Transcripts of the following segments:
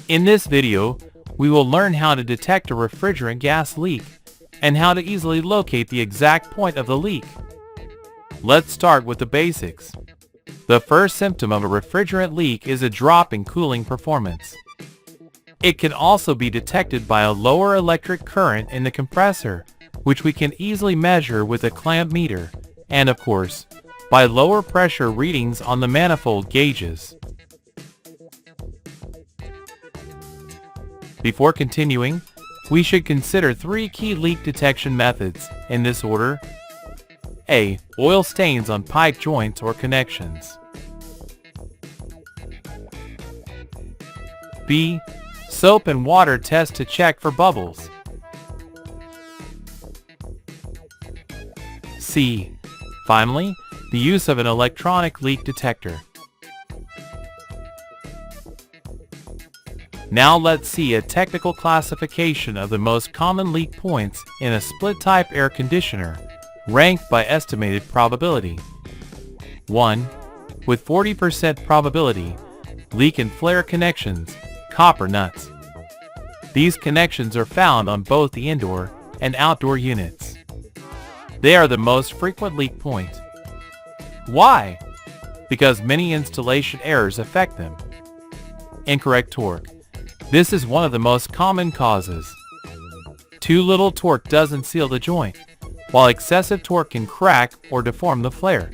In this video, we will learn how to detect a refrigerant gas leak and how to easily locate the exact point of the leak. Let's start with the basics. The first symptom of a refrigerant leak is a drop in cooling performance. It can also be detected by a lower electric current in the compressor, which we can easily measure with a clamp meter, and of course, by lower pressure readings on the manifold gauges. Before continuing, we should consider three key leak detection methods, in this order. A. Oil stains on pipe joints or connections. B. Soap and water test to check for bubbles. C. Finally, the use of an electronic leak detector. Now let's see a technical classification of the most common leak points in a split-type air conditioner, ranked by estimated probability. 1. With 40% probability, leak and flare connections, copper nuts. These connections are found on both the indoor and outdoor units. They are the most frequent leak point. Why? Because many installation errors affect them. Incorrect torque. This is one of the most common causes. Too little torque doesn't seal the joint, while excessive torque can crack or deform the flare,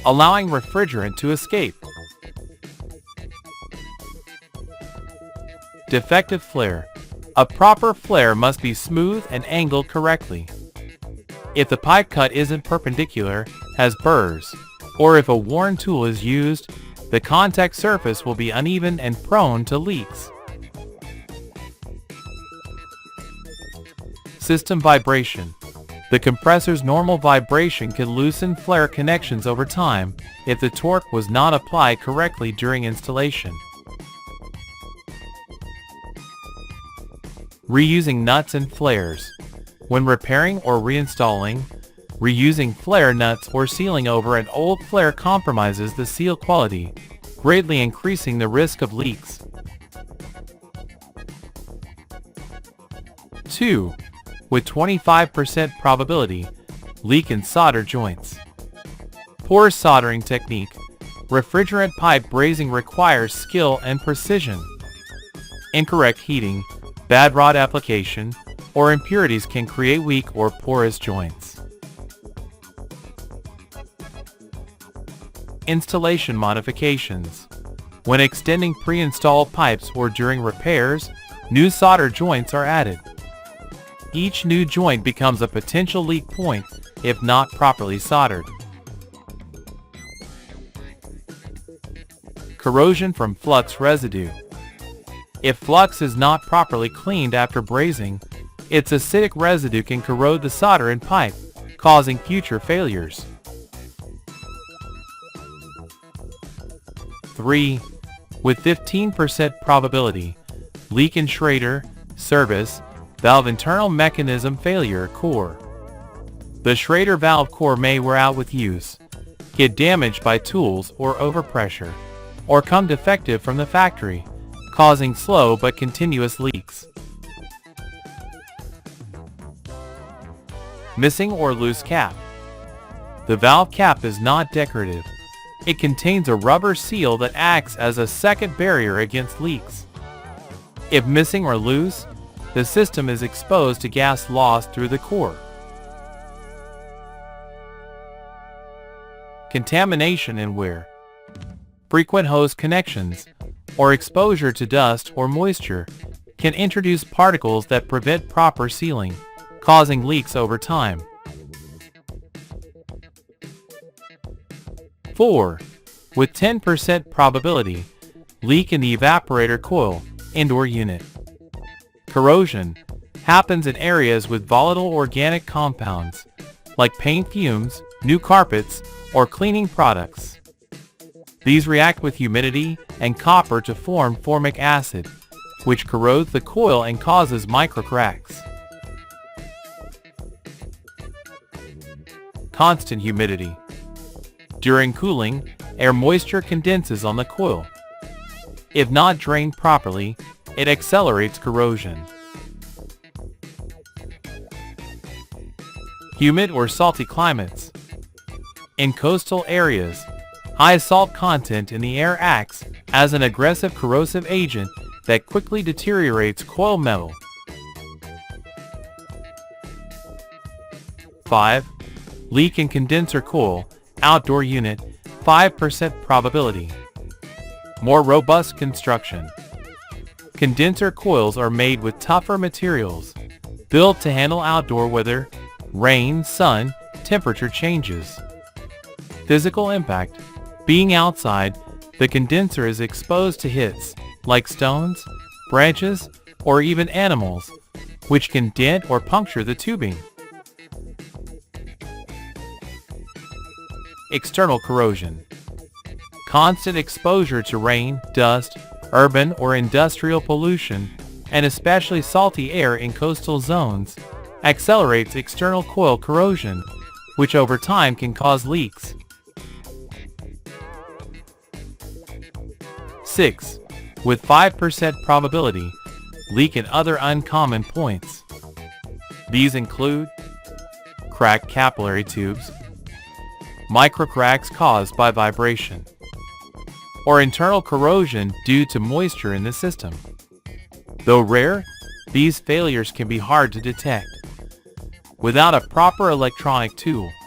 allowing refrigerant to escape. Defective flare. A proper flare must be smooth and angled correctly. If the pipe cut isn't perpendicular, has burrs, or if a worn tool is used, the contact surface will be uneven and prone to leaks. System vibration. The compressor's normal vibration can loosen flare connections over time if the torque was not applied correctly during installation. Reusing nuts and flares. When repairing or reinstalling, reusing flare nuts or sealing over an old flare compromises the seal quality, greatly increasing the risk of leaks. 2. With 25% probability, leak in solder joints. Poor soldering technique. Refrigerant pipe brazing requires skill and precision. Incorrect heating, bad rod application, or impurities can create weak or porous joints. Installation modifications. When extending pre-installed pipes or during repairs, new solder joints are added. Each new joint becomes a potential leak point if not properly soldered. Corrosion from flux residue. If flux is not properly cleaned after brazing, its acidic residue can corrode the solder and pipe, causing future failures. 3. With 15% probability, leak in Schrader, service, valve internal mechanism failure core. The Schrader valve core may wear out with use, get damaged by tools or overpressure, or come defective from the factory, causing slow but continuous leaks. Missing or loose cap. The valve cap is not decorative. It contains a rubber seal that acts as a second barrier against leaks. If missing or loose, the system is exposed to gas loss through the core. Contamination and wear. Frequent hose connections, or exposure to dust or moisture, can introduce particles that prevent proper sealing, causing leaks over time. 4. With 10% probability, leak in the evaporator coil, indoor unit. Corrosion happens in areas with volatile organic compounds, like paint fumes, new carpets, or cleaning products. These react with humidity and copper to form formic acid, which corrodes the coil and causes microcracks. Constant humidity. During cooling, air moisture condenses on the coil. If not drained properly, it accelerates corrosion. Humid or salty climates. In coastal areas, high salt content in the air acts as an aggressive corrosive agent that quickly deteriorates coil metal. 5. Leak in condenser coil, outdoor unit, 5% probability. More robust construction. Condenser coils are made with tougher materials, built to handle outdoor weather, rain, sun, temperature changes. Physical impact. Being outside, the condenser is exposed to hits, like stones, branches, or even animals, which can dent or puncture the tubing. External corrosion. Constant exposure to rain, dust, urban or industrial pollution, and especially salty air in coastal zones, accelerates external coil corrosion, which over time can cause leaks. 6. With 5% probability, leak in other uncommon points. These include cracked capillary tubes, microcracks caused by vibration, or internal corrosion due to moisture in the system. Though rare, these failures can be hard to detect. Without a proper electronic tool,